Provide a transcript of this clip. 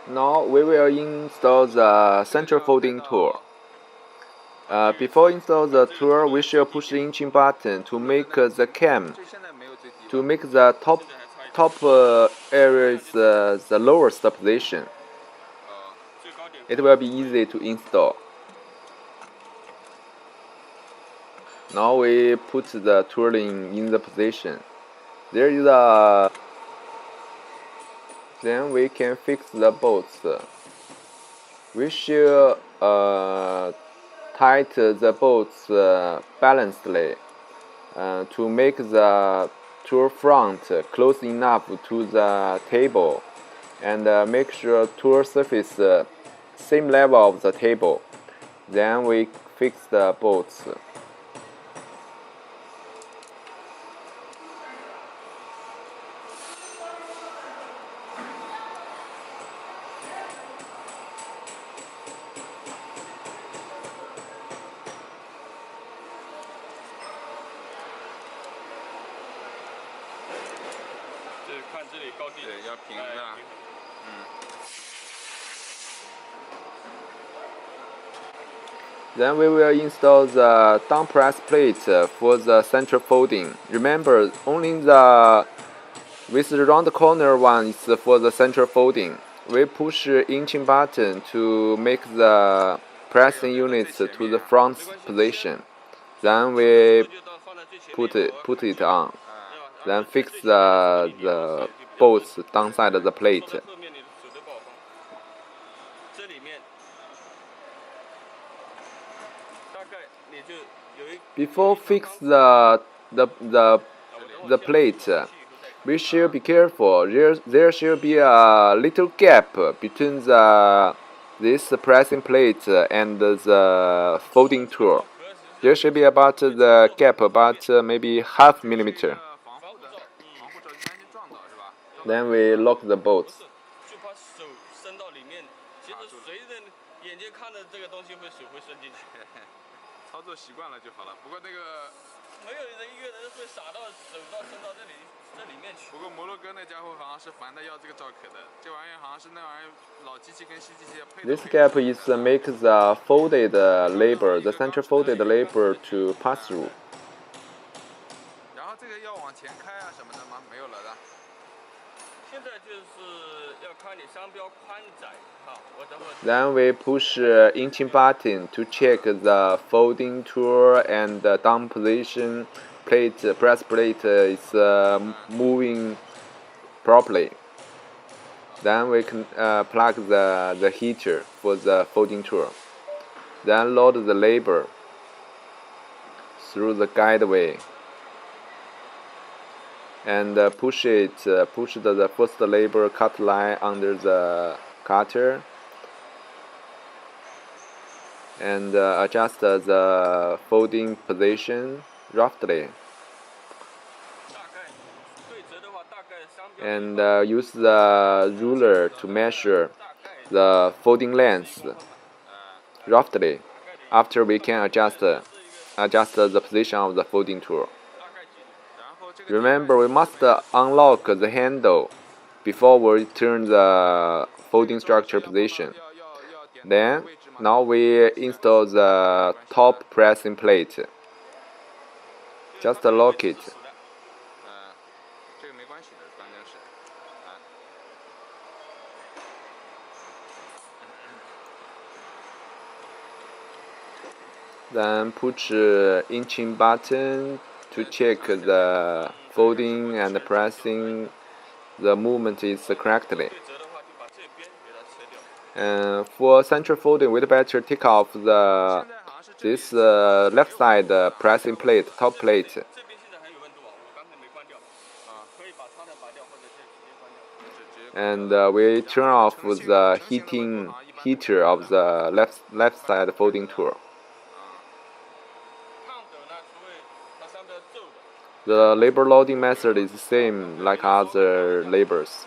Now we will install the central folding tool. Before install the tool, we should push the inching button to make the cam, to make the top area is the lowest position. It will be easy to install. Now we put the tool in the position. There is a. Then we can fix the bolts. We should tight the bolts balancedly to make the tool front close enough to the table, and make sure tool surface same level of the table. Then we fix the bolts. Then we will install the down press plate for the central folding. Remember, only with the round corner one is for the central folding. We push inching button to make the pressing units to the front position. Then we put it on. Then fix the bolts downside of the plate. Before fix the plate, we should be careful. There should be a little gap between this pressing plate and the folding tool. There should be about the gap about maybe half millimeter. Then we lock the bolts. This gap is make the folded labor, the central folded labor to pass through. Then we push inching button to check the folding tool and the down position plate, press plate is moving properly. Then we can plug the heater for the folding tool. Then load the labor through the guideway and push the first labor cut line under the cutter and adjust the folding position roughly, and use the ruler to measure the folding length roughly. After we can adjust the position of the folding tool. Remember, we must unlock the handle before we turn the folding structure position. Then, now we install the top pressing plate. Just lock it. Then push inching button to check the folding and pressing the movement is correctly. And for central folding, we'd better take off this left side pressing plate, top plate. And we turn off the heater of the left side folding tool. The labor loading method is the same like other labors.